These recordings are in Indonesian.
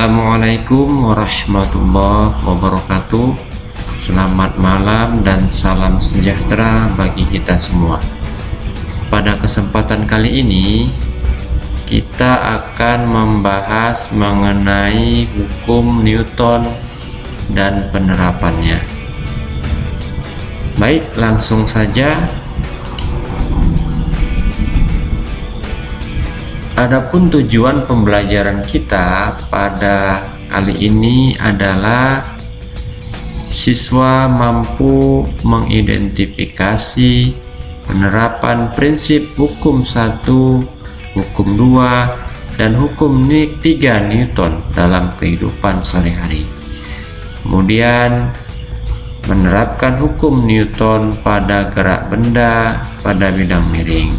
Assalamualaikum warahmatullahi wabarakatuh. Selamat malam dan salam sejahtera bagi kita semua. Pada kesempatan kali ini kita akan membahas mengenai hukum Newton dan penerapannya. Baik, langsung saja. Adapun tujuan pembelajaran kita pada kali ini adalah siswa mampu mengidentifikasi penerapan prinsip hukum 1, hukum 2, dan hukum 3 Newton dalam kehidupan sehari-hari. Kemudian menerapkan hukum Newton pada gerak benda pada bidang miring.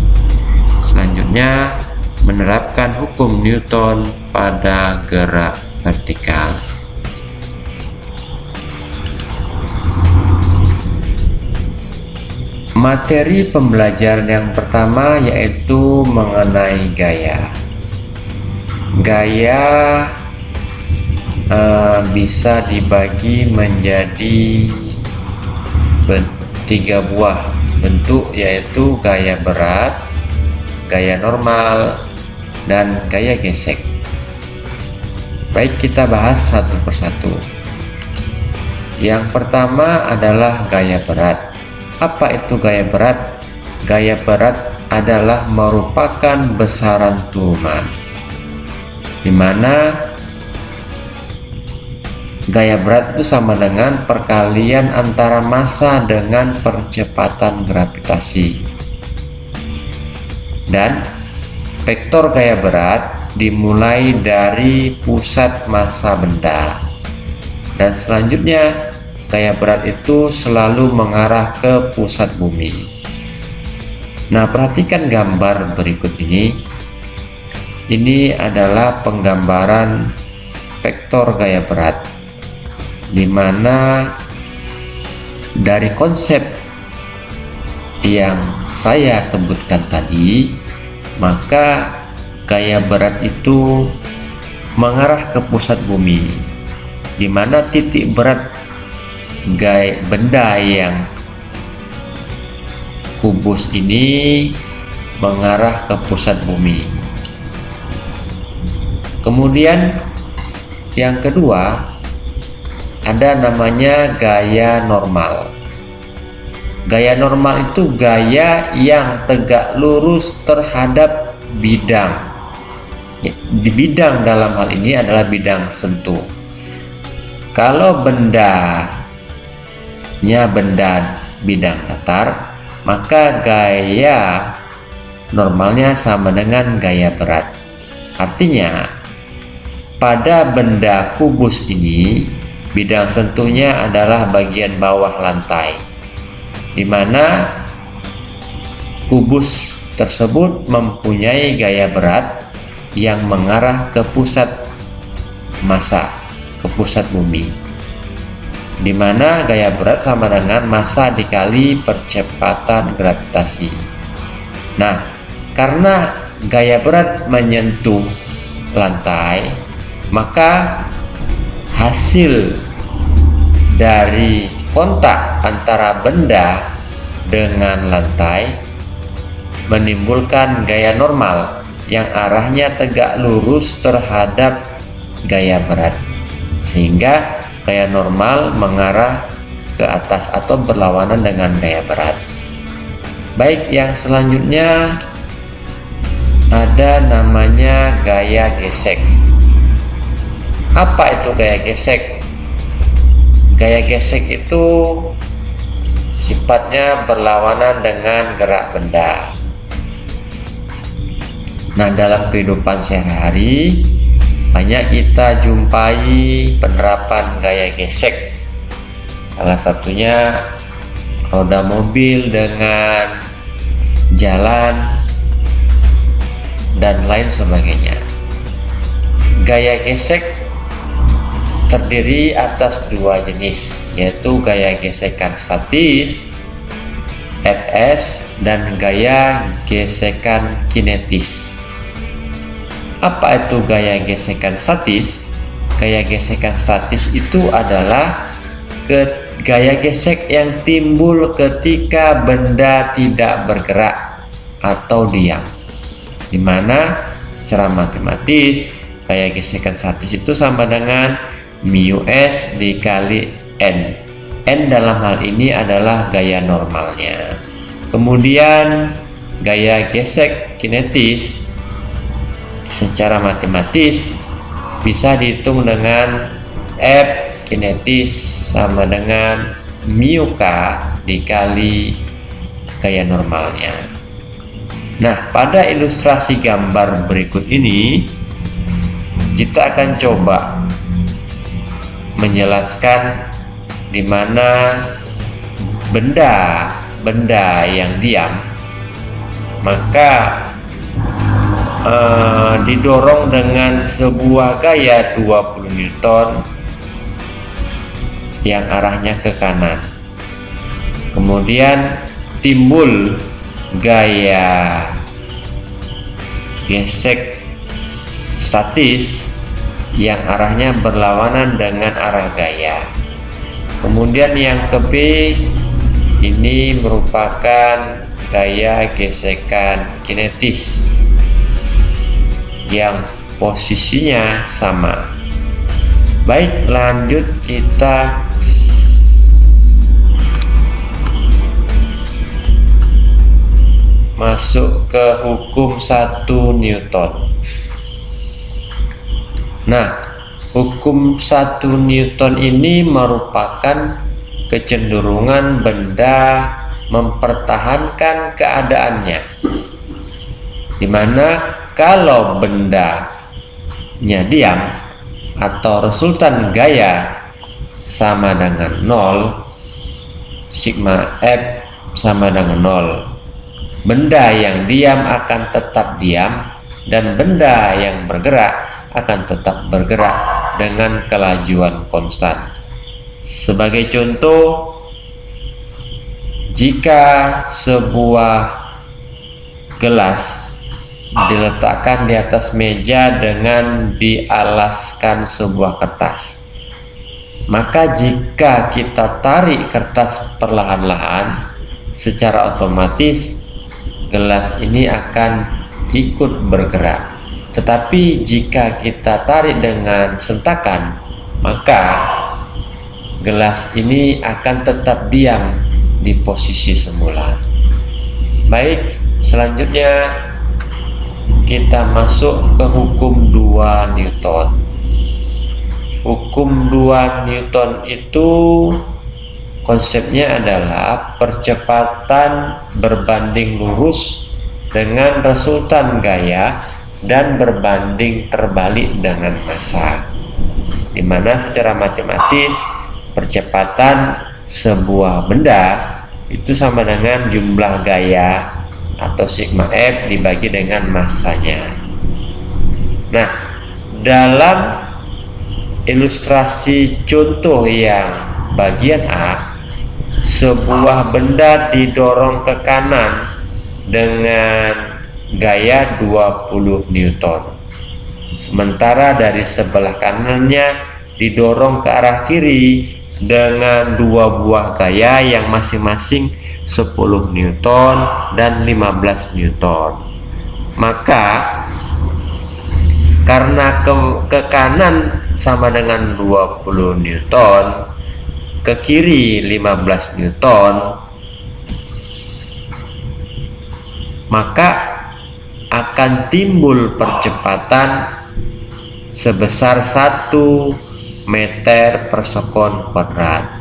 Selanjutnya menerapkan hukum Newton pada gerak vertikal. Materi pembelajaran yang pertama yaitu mengenai gaya. Gaya bisa dibagi menjadi 3 buah bentuk, yaitu gaya berat, gaya normal, dan gaya gesek. Baik, kita bahas satu persatu. Yang pertama adalah gaya berat. Apa itu gaya berat? Gaya berat adalah merupakan besaran turunan, di mana gaya berat itu sama dengan perkalian antara massa dengan percepatan gravitasi. Dan vektor gaya berat dimulai dari pusat massa benda, dan selanjutnya gaya berat itu selalu mengarah ke pusat bumi. Nah, perhatikan gambar berikut ini. Ini adalah penggambaran vektor gaya berat, di mana dari konsep yang saya sebutkan tadi, maka gaya berat itu mengarah ke pusat bumi, di mana titik berat benda yang kubus ini mengarah ke pusat bumi. Kemudian yang kedua ada namanya gaya normal. Gaya normal itu gaya yang tegak lurus terhadap bidang. Di bidang dalam hal ini adalah bidang sentuh. Kalau benda bidang datar, maka gaya normalnya sama dengan gaya berat. Artinya, pada benda kubus ini, bidang sentuhnya adalah bagian bawah lantai, di mana kubus tersebut mempunyai gaya berat yang mengarah ke pusat massa, ke pusat bumi, di mana gaya berat sama dengan massa dikali percepatan gravitasi. Nah, karena gaya berat menyentuh lantai, maka hasil dari kontak antara benda dengan lantai menimbulkan gaya normal yang arahnya tegak lurus terhadap gaya berat, sehingga gaya normal mengarah ke atas atau berlawanan dengan gaya berat. Baik, yang selanjutnya ada namanya gaya gesek. Apa itu gaya gesek? Gaya gesek itu sifatnya berlawanan dengan gerak benda. Nah, dalam kehidupan sehari-hari banyak kita jumpai penerapan gaya gesek. Salah satunya roda mobil dengan jalan dan lain sebagainya. Gaya gesek terdiri atas 2 jenis, yaitu gaya gesekan statis Fs dan gaya gesekan kinetis. Apa itu gaya gesekan statis? gaya gesekan statis itu adalah gaya gesek yang timbul ketika benda tidak bergerak atau diam, dimana secara matematis gaya gesekan statis itu sama dengan μs dikali n. N dalam hal ini adalah gaya normalnya. Kemudian gaya gesek kinetis secara matematis bisa dihitung dengan F kinetis sama dengan μk dikali gaya normalnya. Nah, pada ilustrasi gambar berikut ini kita akan coba menjelaskan di mana benda yang diam maka didorong dengan sebuah gaya 20 Newton yang arahnya ke kanan. Kemudian timbul gaya gesek statis yang arahnya berlawanan dengan arah gaya. Kemudian yang ke B ini merupakan gaya gesekan kinetis yang posisinya sama. Baik, lanjut kita masuk ke hukum 1 Newton. Nah, hukum 1 Newton ini merupakan kecenderungan benda mempertahankan keadaannya, dimana kalau bendanya diam atau resultan gaya sama dengan 0, sigma F sama dengan 0, benda yang diam akan tetap diam dan benda yang bergerak akan tetap bergerak dengan kelajuan konstan. Sebagai contoh, jika sebuah gelas diletakkan di atas meja dengan dialaskan sebuah kertas, maka jika kita tarik kertas perlahan-lahan, secara otomatis gelas ini akan ikut bergerak. Tetapi jika kita tarik dengan sentakan, maka gelas ini akan tetap diam di posisi semula. Baik, selanjutnya kita masuk ke hukum 2 Newton. Hukum 2 Newton itu konsepnya adalah percepatan berbanding lurus dengan resultan gaya dan berbanding terbalik dengan massa, di mana secara matematis percepatan sebuah benda itu sama dengan jumlah gaya atau sigma F dibagi dengan massanya. Nah, dalam ilustrasi contoh yang bagian A, sebuah benda didorong ke kanan dengan gaya 20 Newton, sementara dari sebelah kanannya didorong ke arah kiri dengan dua buah gaya yang masing-masing 10 Newton dan 15 Newton. Maka karena ke kanan sama dengan 20 Newton, ke kiri 15 Newton, maka akan timbul percepatan sebesar 1 meter per sekon kuadrat.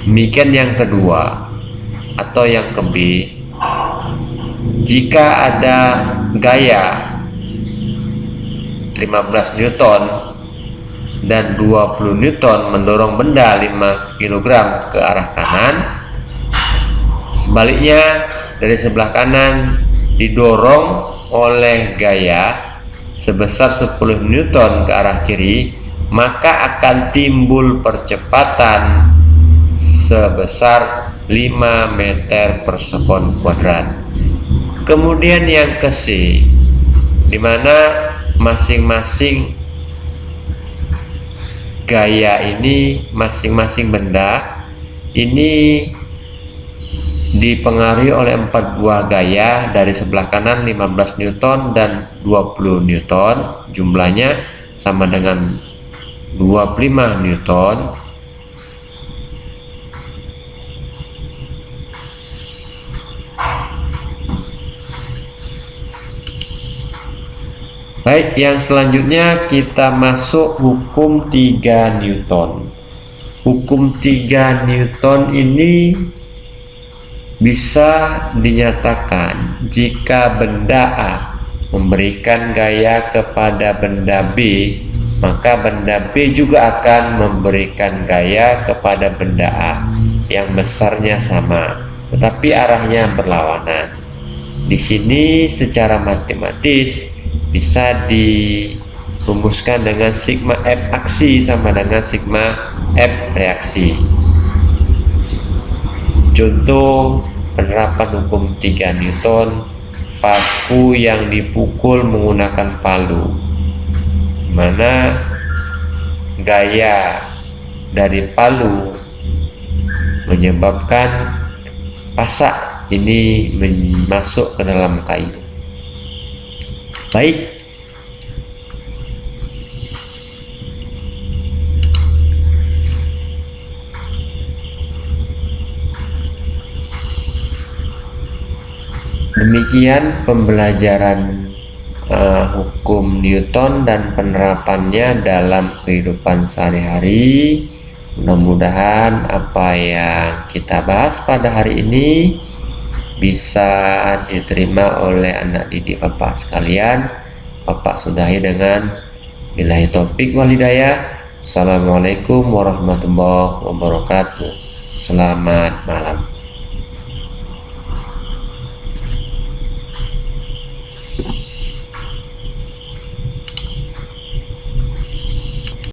Demikian yang kedua atau yang ke B, jika ada gaya 15 Newton dan 20 Newton mendorong benda 5 kg ke arah kanan, sebaliknya dari sebelah kanan didorong oleh gaya sebesar 10 Newton ke arah kiri, maka akan timbul percepatan sebesar 5 meter per sekon kuadrat. Kemudian yang ke C, di mana masing-masing gaya ini masing-masing benda ini dipengaruhi oleh 4 buah gaya. Dari sebelah kanan 15 Newton dan 20 Newton, jumlahnya sama dengan 25 Newton. Baik, yang selanjutnya kita masuk hukum 3 Newton. Hukum 3 Newton ini bisa dinyatakan jika benda A memberikan gaya kepada benda B, maka benda B juga akan memberikan gaya kepada benda A yang besarnya sama, tetapi arahnya berlawanan. Di sini secara matematis bisa dirumuskan dengan sigma F aksi sama dengan sigma F reaksi. Contoh penerapan hukum 3 Newton, paku yang dipukul menggunakan palu, mana gaya dari palu menyebabkan pasak ini masuk ke dalam kayu. Baik, demikian pembelajaran hukum Newton dan penerapannya dalam kehidupan sehari-hari. Mudah-mudahan apa yang kita bahas pada hari ini bisa diterima oleh anak didik Bapak sekalian. Bapak sudahi dengan billahi taufik wal hidayah. Assalamualaikum warahmatullahi wabarakatuh. Selamat malam.